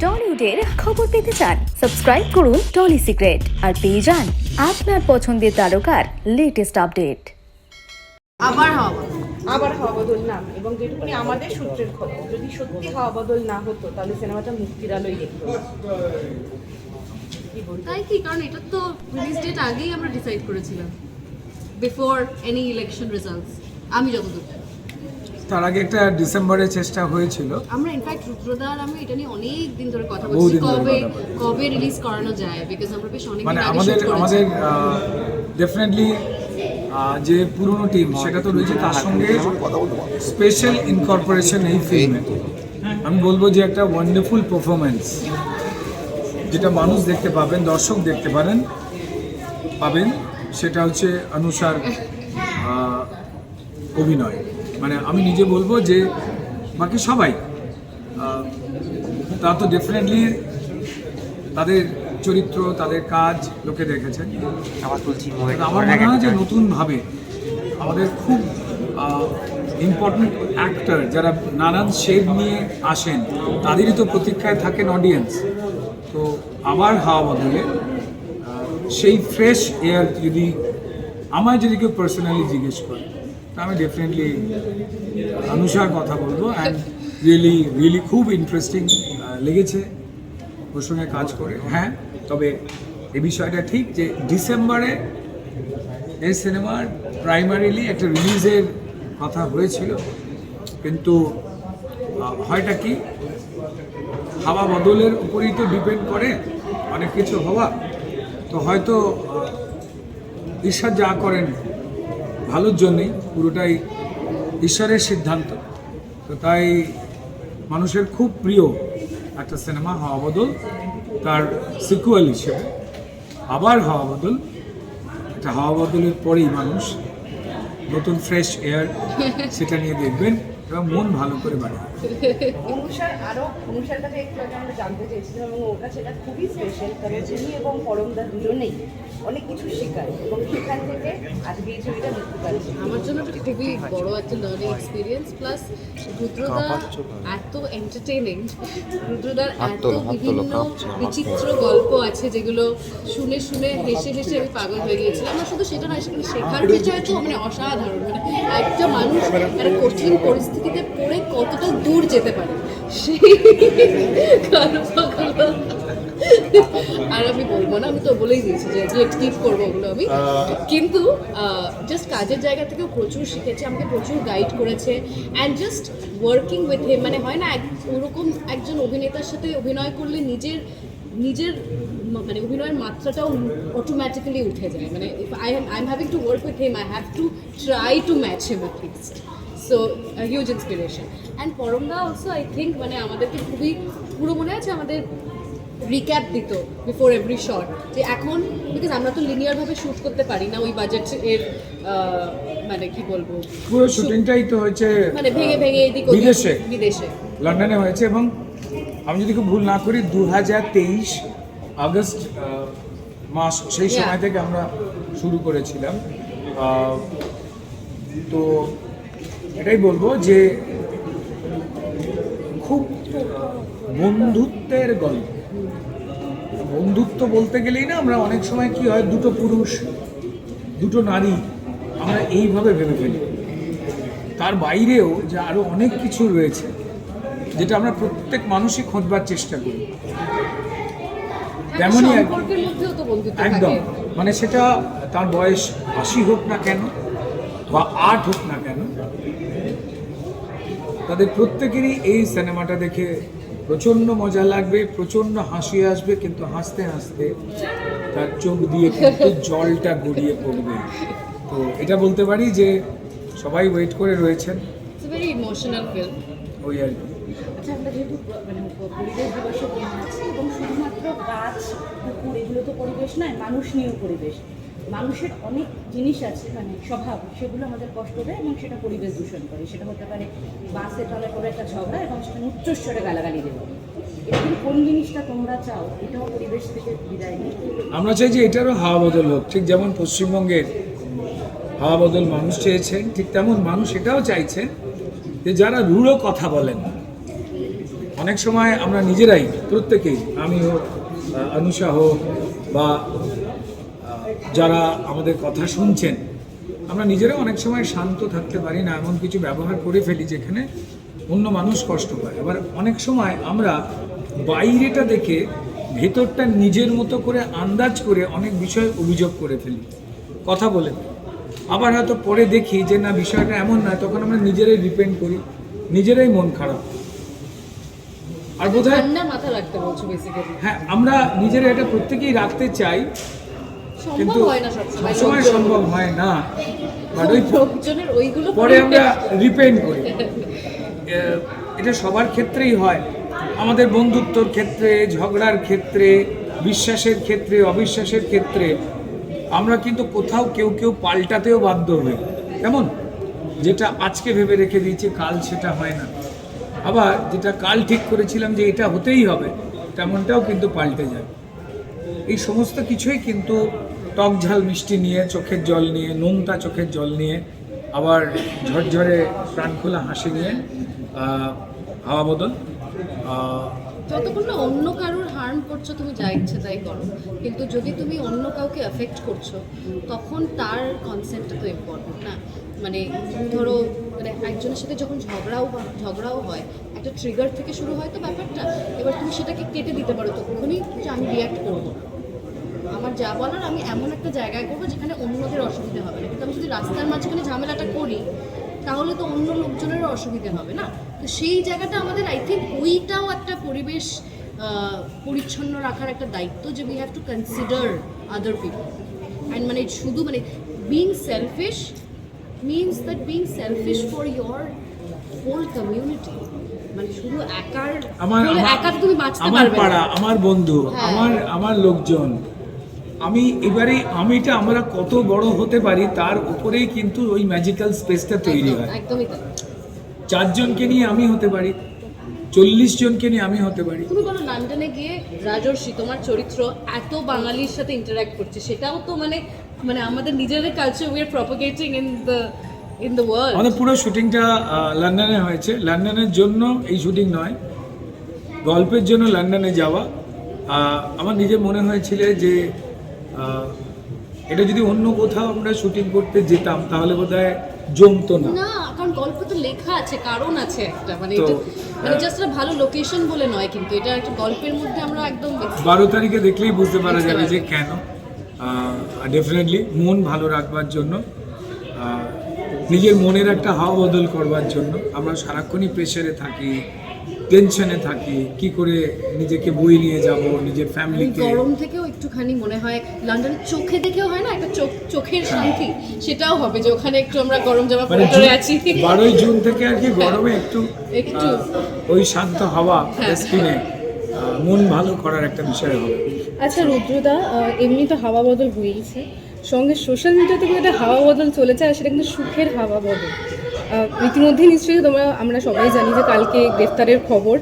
টলিউডের খবর পেতে চান সাবস্ক্রাইব করুন টলি সিক্রেট আর পেয়ে যান আপনার পছন্দের তারকার লেটেস্ট আপডেট। আবার হাওয়া বদল নাম এবং যেটুকুনি আমাদের সূত্রের খবর, যদি সত্যি হাওয়া বদল না হতো তাহলে সিনেমাটা মুক্তির আলোই দেখতো। তাই কি? কারণ এটা তো রিলিজ ডেট আগেই আমরা ডিসাইড করেছিলাম, বিফোর এনি ইলেকশন রেজাল্টস। আমি যতদূর, তার আগে একটা ডিসেম্বরে চেষ্টা হয়েছিল। আমরা ইনফ্যাক্ট রুদ্রদার আমি এটা নিয়ে অনেক দিন ধরে কথা বলছি, কবে রিলিজ করানো যায়, বিকজ আমরা বেশ অনেক মানে দিন আগে শুট করেছি। আমাদের ডেফিনেটলি যে পুরনো টিম সেটা তো রয়েছে, তার সঙ্গে স্পেশাল ইনকর্পোরেশন এই ফিল্মে আমি বলবো যে একটা ওয়ান্ডারফুল পারফরমেন্স, যেটা মানুষ দেখতে পাবেন, দর্শক দেখতে পাবেন, সেটা হচ্ছে অনুষার অভিনয়। মানে আমি নিজে বলবো যে বাকি সবাই তা তো ডেফিনেটলি তাদের চরিত্র, তাদের কাজ লোকে দেখেছেন। আমার মনে হয় যে নতুনভাবে আমাদের খুব ইম্পর্টেন্ট অ্যাক্টর যারা নানান শেড নিয়ে আসেন, তাদেরই তো প্রতীক্ষায় থাকেন অডিয়েন্স। তো আবার হাওয়া বদলে সেই ফ্রেশ এয়ার যদি আমায় যদি কেউ পার্সোনালি জিজ্ঞেস করে, তা আমি ডেফিনেটলি অনুষার কথা বলবো। অ্যান্ড রিয়েলি খুব ইন্টারেস্টিং লেগেছে ওর সঙ্গে কাজ করে। হ্যাঁ, তবে এই বিষয়টা ঠিক যে ডিসেম্বরে এই সিনেমার প্রাইমারিলি একটা রিলিজের কথা হয়েছিল, কিন্তু হয়টা কি হাওয়া বদলের উপরেই তো ডিপেন্ড করে অনেক কিছু হওয়া। তো হয়তো ঈশ্বর যা করেন ভালোর জন্যই, পুরোটাই ঈশ্বরের সিদ্ধান্ত। তো তাই মানুষের খুব প্রিয় একটা সিনেমা হাওয়া বদল, তার সিকুয়াল হিসেবে আবার হাওয়া বদল। একটা হাওয়া বদলের পরেই মানুষ নতুন ফ্রেশ এয়ার সেটা নিয়ে দেখবেন এবং মন ভালো করে বাড়বে। অনুষার কাছে একটু আগে আমরা জানতে চেয়েছিলাম এবং ওর কাছে এটা খুবই স্পেশাল, কারণ তিনি এবং পরমদা দুজনেই অনেক কিছু শেখায় এবং সেখান থেকে আজকে এই ছবিটা মুক্তি পাচ্ছে। আমার জন্য এটা খুবই বড় একটা লার্নিং এক্সপিরিয়েন্স। প্লাস রুদ্রদা এত এন্টারটেইনিং, রুদ্রদার এত বিভিন্ন বিচিত্র গল্প আছে যেগুলো শুনে শুনে হেসে হেসে আমি পাগল হয়ে গিয়েছিলাম। আমার শুধু সেটা নয়, সেখানে শেখার বিষয় তো মানে অসাধারণ। মানে একটা মানুষ একটা কঠিন পরিস্থিতিতে পড়ে কতটা দূর যেতে পারে সেই গল্পগুলো। আর আমি বলবো না, আমি তো বলেই দিয়েছি যে স্কিপ করবো ওগুলো আমি, কিন্তু জাস্ট কাজের জায়গা থেকেও প্রচুর শিখেছে, আমাকে প্রচুর গাইড করেছে। And just working with him, মানে হয় না ওরকম একজন অভিনেতার সাথে অভিনয় করলে নিজের মানে অভিনয়ের মাত্রাটাও অটোমেটিক্যালি উঠে যায়। মানে I am having to work with him, I have to try to match him at least. So huge inspiration. And পরমদা অলসো আই থিঙ্ক মানে আমাদেরকে খুবই পুরো মনে আছে আমাদের রিক্যাপ দিত বিফোর এভরি শট, যে এখন বিকজ আমরা তো লিনিয়ারভাবে শ্যুট করতে পারি না ওই বাজেটের, মানে কি বলবো, পুরো শুটিংটাই তো হয়েছে মানে ভেঙে ভেঙে এদিক বিদেশে লন্ডনে হয়েছে। এবং আমি যদি খুব ভুল না করি 2023 আগস্ট মাস, সেই সময় থেকে আমরা শুরু করেছিলাম। তো এটাই বলবো যে খুব বন্ধুত্বের গল্প। বন্ধুত্ব বলতে গেলেই না আমরা অনেক সময় কি হয়, দুটো পুরুষ দুটো নারী আমরা এইভাবে ভেবে ফেলি। তার বাইরেও যে আরও অনেক কিছু রয়েছে যেটা আমরা প্রত্যেক মানুষই খোঁজবার চেষ্টা করি। তেমনই একদম, মানে সেটা তার বয়স 80 হোক না কেন বা 8 হোক না কেন, তাদের প্রত্যেকেরই এই সিনেমাটা দেখে প্রচণ্ড মজা লাগবে, প্রচণ্ড হাসি আসবে, কিন্তু হাসতে হাসতে তার চোখ দিয়ে কিন্তু জলটা গড়িয়ে পড়বে। তো এটা বলতে পারি যে সবাই ওয়েট করে রয়েছেন। Very emotional film. ওই আর কি। আচ্ছা, আমরা যেহেতু মানে পরিবেশ দিবসে দিন আছে এবং শুধুমাত্র গাছ পুকুর এগুলো তো পরিবেশ নয়, মানুষ নিয়েও পরিবেশ। মানুষের অনেক জিনিস আছে, মানে স্বভাব, সেগুলো আমাদের কষ্ট দেয় এবং সেটা পরিবেশ দূষণ করে। সেটা হতে পারে বাসে তলে করে একটা ঝগড়া এবং সেখানে উচ্চস্বরে গালাগালি দেবো। এরকম কোন জিনিসটা তোমরা চাও এটাও পরিবেশ থেকে বিদায় নিই? আমরা চাই যে এটারও হাওয়া বদল হোক। ঠিক যেমন পশ্চিমবঙ্গের হাওয়া বদল মানুষ চেয়েছেন, ঠিক তেমন মানুষ এটাও চাইছেন যে যারা রূঢ় কথা বলেন, অনেক সময় আমরা নিজেরাই প্রত্যেকেই, আমি হোক, অনুষা হোক, বা যারা আমাদের কথা শুনছেন, আমরা নিজেরাও অনেক সময় শান্ত থাকতে পারি না, এমন কিছু ব্যবহার করে ফেলি যেখানে অন্য মানুষ কষ্ট পায়। আবার অনেক সময় আমরা বাইরেটা দেখে ভেতরটা নিজের মতো করে আন্দাজ করে অনেক বিষয় অভিযোগ করে ফেলি, কথা বলে ফেলি। আবার হয়তো পরে দেখি যে না, বিষয়টা এমন নয়, তখন আমরা নিজেরাই ডিপেন্ড করি, নিজেরাই মন খারাপ। আর বোধহয় ঠান্ডা মাথা রাখতে বলছো বেসিক্যালি। হ্যাঁ, আমরা নিজেরা এটা প্রত্যেকেই রাখতে চাই, কিন্তু সম্ভব হয় না সবসময় সম্ভব হয় না। বাট ওই লোকজনের ওইগুলো পরে আমরা রিপেন্ড করি। এটা সবার ক্ষেত্রেই হয়, আমাদের বন্ধুত্বর ক্ষেত্রে, ঝগড়ার ক্ষেত্রে, বিশ্বাসের ক্ষেত্রে, অবিশ্বাসের ক্ষেত্রে আমরা কিন্তু কোথাও কেউ কেউ পাল্টাতেও বাধ্য হই। কেমন, যেটা আজকে ভেবে রেখে দিয়েছি কাল সেটা হয় না, আবার যেটা কাল ঠিক করেছিলাম যে এটা হতেই হবে, তেমনটাও কিন্তু পাল্টে যায়। এই সমস্ত কিছুই কিন্তু টক ঝাল মিষ্টি নিয়ে, চোখের জল নিয়ে, নোনতা চোখের জল নিয়ে, আবার ঝরঝরে প্রাণখোলা হাসি নিয়ে হাওয়া বদল। যতক্ষণ না অন্য কারোর হার্ম করছো তুমি যা ইচ্ছে তাই করো, কিন্তু যদি তুমি অন্য কাউকে এফেক্ট করছো তখন তার কনসেপ্টটা তো ইম্পর্টেন্ট না। মানে ধরো, মানে একজনের সাথে যখন ঝগড়াও হয়, একটা ট্রিগার থেকে শুরু হয় তো ব্যাপারটা, এবার তুমি সেটাকে কেটে দিতে পারো তখনই যে আমি রিয়াক্ট করবো, আমার যা বলার আমি এমন একটা জায়গায় করবো যেখানে অন্যদের অসুবিধা হবে না। কিন্তু আমি যদি রাস্তার মাঝখানে ঝামেলাটা করি তাহলে তো অন্য লোকজনেরও অসুবিধা হবে না। তো সেই জায়গাটা আমাদের, আই থিঙ্ক ওইটাও একটা পরিবেশ পরিচ্ছন্ন রাখার একটা দায়িত্ব, যে we have to consider other people. And মানে শুধু মানে being selfish means that being selfish for your whole community. মানে শুধু একা তুমি বাঁচতে আমার পারবে পাড়া, না। আমার বন্ধু, হ্যাঁ। আমার লোকজন, আমি এবারে আমিটা আমরা কত বড় হতে পারি তার উপরেই কিন্তু ওই ম্যাজিক্যাল স্পেসটা তৈরি হয়। একদমই তাই। 4 জনকে নিয়ে আমি হতে পারি, 40 জনকে নিয়ে আমি হতে পারি। তুমি বলো লন্ডনে গিয়ে রাজর্ষি তোমার চরিত্র এত বাঙালির সাথে ইন্টারঅ্যাক্ট করছে, সেটাও তো মানে মানে আমাদের নিজেদের culture we are propagating in the world. আমাদের পুরো শুটিংটা লন্ডনে হয়েছে। লন্ডনের জন্য এই শুটিং নয়, গল্পের জন্য লন্ডনে যাওয়া। আমার নিজের মনে হয়েছিল যে এটা যদি অন্য কোথাও আমরা শুটিং করতে যেতাম তাহলে বোধহয় জমতো না। না, কারণ গল্প তো লেখা আছে, কারণ আছে একটা, মানে তো, এটা মানে জাস্ট একটা ভালো লোকেশন বলে নয়, কিন্তু এটা একটা গল্পের মধ্যে আমরা একদম 12 তারিখে দেখলেই বুঝতে পারা যাবে যে কেন। ডেফিনেটলি মন ভালো রাখবার জন্য, নিজের মনের একটা হাওয়া বদল করবার জন্য। আমরা সারাক্ষণই প্রেশারে থাকি, টেনশনে থাকি, কি করে নিজেকে বই নিয়ে যাব, নিজের ফ্যামিলিকে। গরম থেকেও একটুখানি মনে হয় লন্ডনের চোখে দেখেও হয় না একটা চোখের শান্তি, সেটাও হবে যে ওখানে একটু আমরা গরম জামা মানে পরে আছি। 12ই জুন থেকে আর কি গরমে একটু একটু ওই শান্ত হাওয়া স্কিনে মন ভালো করার একটা বিষয় হবে। আচ্ছা রুদ্রদা, এমনি তো হাওয়া বদল হয়েইছে, সঙ্গে সোশ্যাল মিডিয়াতে কিন্তু একটা হাওয়া বদল চলেছে, আর সেটা কিন্তু সুখের হাওয়া বদল। ইতিমধ্যে নিশ্চয়ই আমরা সবাই জানি যে কালকে গ্রেফতারের খবর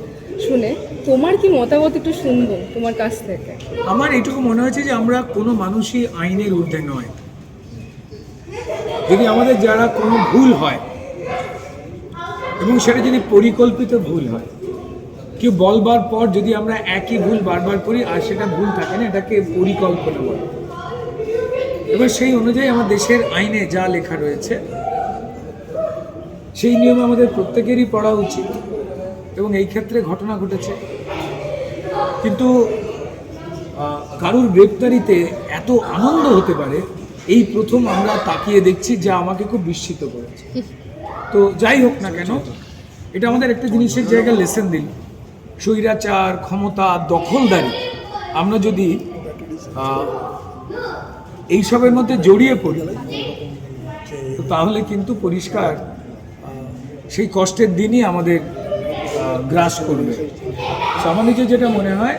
শুনে তোমার কি মতামত একটু শুনবো তোমার কাছ থেকে। আমার এটুকু মনে হয়েছে যে আমরা কোনো মানুষই আইনের ঊর্ধ্বে নয়। যদি আমাদের যারা কোনো ভুল হয় এবং সেটা যদি পরিকল্পিত ভুল হয়, কেউ বলবার পর যদি আমরা একই ভুল বারবার করি আর সেটা ভুল থাকে না, এটাকে পরিকল্পনা বলে। এবার সেই অনুযায়ী আমার দেশের আইনে যা লেখা রয়েছে সেই নিয়মে আমাদের প্রত্যেকেরই পড়া উচিত, এবং এই ক্ষেত্রে ঘটনা ঘটেছে। কিন্তু কারুর গ্রেপ্তারিতে এত আনন্দ হতে পারে এই প্রথম আমরা তাকিয়ে দেখছি, যা আমাকে খুব বিস্মিত করেছে। তো যাই হোক না কেন, এটা আমাদের একটা জিনিসের জায়গায় লেসেন দিল। স্বৈরাচার, ক্ষমতা, দখলদারি আমরা যদি এইসবের মধ্যে জড়িয়ে পড়ি তো তাহলে কিন্তু পরিষ্কার সেই কষ্টের দিনই আমাদের গ্রাস করবে। আমার নিজের যেটা মনে হয়,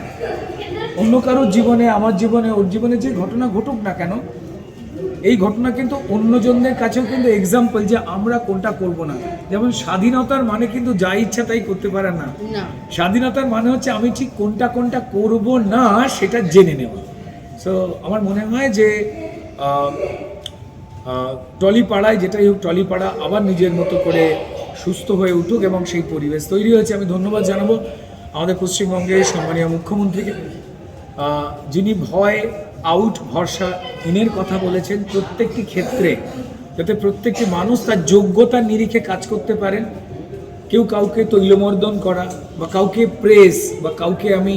অন্য কারোর জীবনে, আমার জীবনে, ওর জীবনে যে ঘটনা ঘটুক না কেন, এই ঘটনা কিন্তু অন্যজনদের কাছেও কিন্তু এক্সাম্পল যে আমরা কোনটা করব না। যেমন স্বাধীনতার মানে কিন্তু যা ইচ্ছা তাই করতে পারে না। স্বাধীনতার মানে হচ্ছে আমি ঠিক কোনটা করব না সেটা জেনে নেব। সো আমার মনে হয় যে টলিপাড়ায় যেটাই হোক, টলিপাড়া আবার নিজের মতো করে সুস্থ হয়ে উঠুক এবং সেই পরিবেশ তৈরি হয়েছে। আমি ধন্যবাদ জানাবো আমাদের পশ্চিমবঙ্গের সম্মানীয় মুখ্যমন্ত্রীকে, যিনি ভয় আউট ভরসা ইনের কথা বলেছেন প্রত্যেকটি ক্ষেত্রে, যাতে প্রত্যেকটি মানুষ তার যোগ্যতার নিরিখে কাজ করতে পারেন। কেউ কাউকে তৈলমর্দন করা বা কাউকে প্রেস বা কাউকে আমি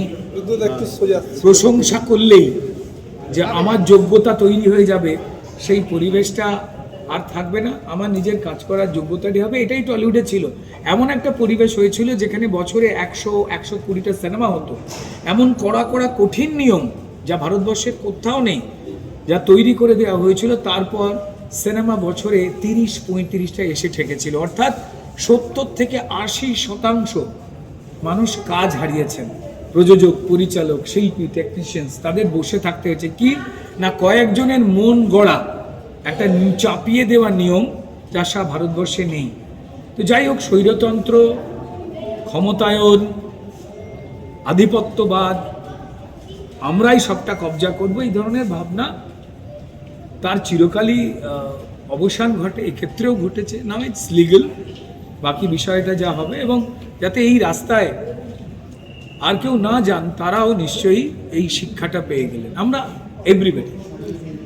প্রশংসা করলেই যে আমার যোগ্যতা তৈরি হয়ে যাবে, সেই পরিবেশটা আর থাকবে না। আমার নিজের কাজ করার যোগ্যতাটি হবে। এটাই টলিউডে ছিল। এমন একটা পরিবেশ হয়েছিল যেখানে বছরে 100-120টা সিনেমা হতো। এমন কড়া কড়া কঠিন নিয়ম যা ভারতবর্ষের কোথাও নেই, যা তৈরি করে দেওয়া হয়েছিল। তারপর সিনেমা বছরে 30-35টা এসে ঠেকেছিল, অর্থাৎ 70-80% মানুষ কাজ হারিয়েছেন। প্রযোজক, পরিচালক, শিল্পী, টেকনিশিয়ানস, তাদের বসে থাকতে হয়েছে কি না কয়েকজনের মন গড়া একটা চাপিয়ে দেওয়া নিয়ম, যা সারা ভারতবর্ষে নেই। তো যাই হোক, স্বৈরতন্ত্র, ক্ষমতায়ন, আধিপত্যবাদ, আমরাই সবটা কবজা করব, এই ধরনের ভাবনা তার চিরকালই অবসান ঘটে। এক্ষেত্রেও ঘটেছে। নাও ইটস লিগ্যাল, বাকি বিষয়টা যা হবে, এবং যাতে এই রাস্তায় আর কেউ না যান, তারাও নিশ্চয়ই এই শিক্ষাটা পেয়ে গেলেন। আমরা এভরিবডি।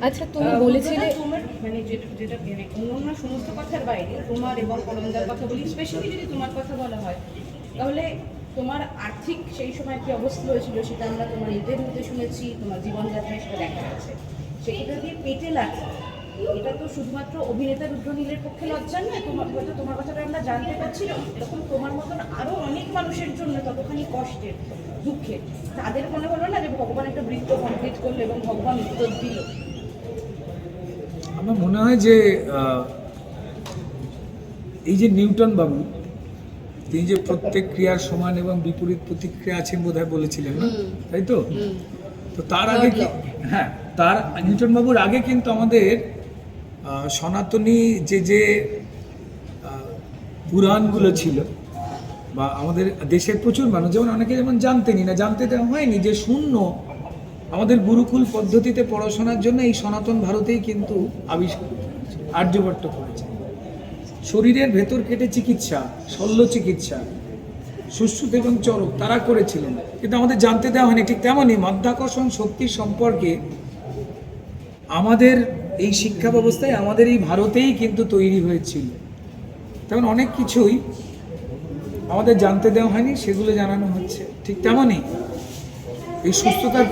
আচ্ছা, তুমি বলেছিলে তোমার মানে যেটা মানে অন্য সমস্ত কথার বাইরে তোমার এবং কলমদার কথা বলি, স্পেশালি যদি তোমার কথা বলা হয়, তাহলে তোমার আর্থিক সেই সময় কি অবস্থা হয়েছিল সেটা আমরা তোমার ইন্টারভিউতে শুনেছি, তোমার জীবনযাত্রায় সেটা দেখা যাচ্ছে। সেটা দিয়ে পেটে লাগছে, এটা তো শুধুমাত্র অভিনেতা রুদ্রনীলের পক্ষে লজ্জা নয়। তোমার হয়তো তোমার কথাটা আমরা জানতে পারছিলাম, এরকম তোমার মতন আরও অনেক মানুষের জন্য ততখানি কষ্টের, দুঃখের, তাদের মনে হলো না যে ভগবান একটা বৃত্ত কমপ্লিট করলো এবং ভগবান উত্তর দিল? আমার মনে হয় যে এই যে নিউটন বাবু, তিনি যে প্রত্যেক ক্রিয়ার সমান এবং বিপরীত প্রতিক্রিয়া আছেন বোধহয় বলেছিলেন না, তাই তো? তো তার আগে তার নিউটন বাবুর আগে কিন্তু আমাদের সনাতনী যে পুরাণগুলো ছিল, বা আমাদের দেশের প্রচুর মানুষ, যেমন অনেকে যেমন জানতেনই না, জানতে দেওয়া হয়নি যে শূন্য আমাদের গুরুকুল পদ্ধতিতে পড়াশোনার জন্য এই সনাতন ভারতেই কিন্তু আবিষ্কার করেছে, আর্যভট্ট করেছে। শরীরের ভেতর কেটে চিকিৎসা, শল্য চিকিৎসা, সুশ্রুত এবং চরক তারা করেছিলেন, কিন্তু আমাদের জানতে দেওয়া হয়নি। ঠিক তেমনই মাধ্যাকর্ষণ শক্তির সম্পর্কে আমাদের এই শিক্ষা ব্যবস্থায় আমাদের এই ভারতেই কিন্তু তৈরি হয়েছিল। তেমন অনেক কিছুই আমাদের জানতে দেওয়া হয়নি, সেগুলো জানানো হচ্ছে। ঠিক তেমনই এই সুস্থতার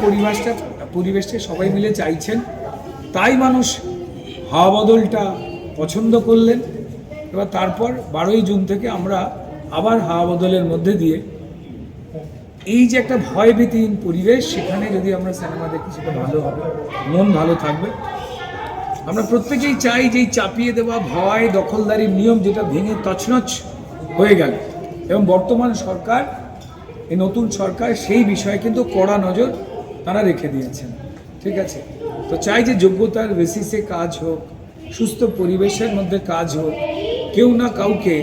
পরিবেশটা সবাই মিলে চাইছেন, তাই মানুষ হাওয়া বদলটা পছন্দ করলেন। এবার তারপর 12ই জুন থেকে আমরা আবার হাওয়া বদলের মধ্যে দিয়ে এই যে একটা ভয়ভীতিহীন পরিবেশ, সেখানে যদি আমরা সিনেমা দেখি সেটা ভালো হবে, মন ভালো থাকবে। আমরা প্রত্যেকেই চাই যে এই চাপিয়ে দেওয়া ভয়, দখলদারির নিয়ম, যেটা ভেঙে তছনছ হয়ে গেল, এবং বর্তমান সরকার, এই নতুন সরকার সেই বিষয়ে কিন্তু কড়া নজর তারা রেখে দিয়েছেন। ঠিক আছে? তো চাই যে যোগ্যতার বেসিসে কাজ হোক, সুস্থ পরিবেশের মধ্যে কাজ হোক, কেউ না কাউকে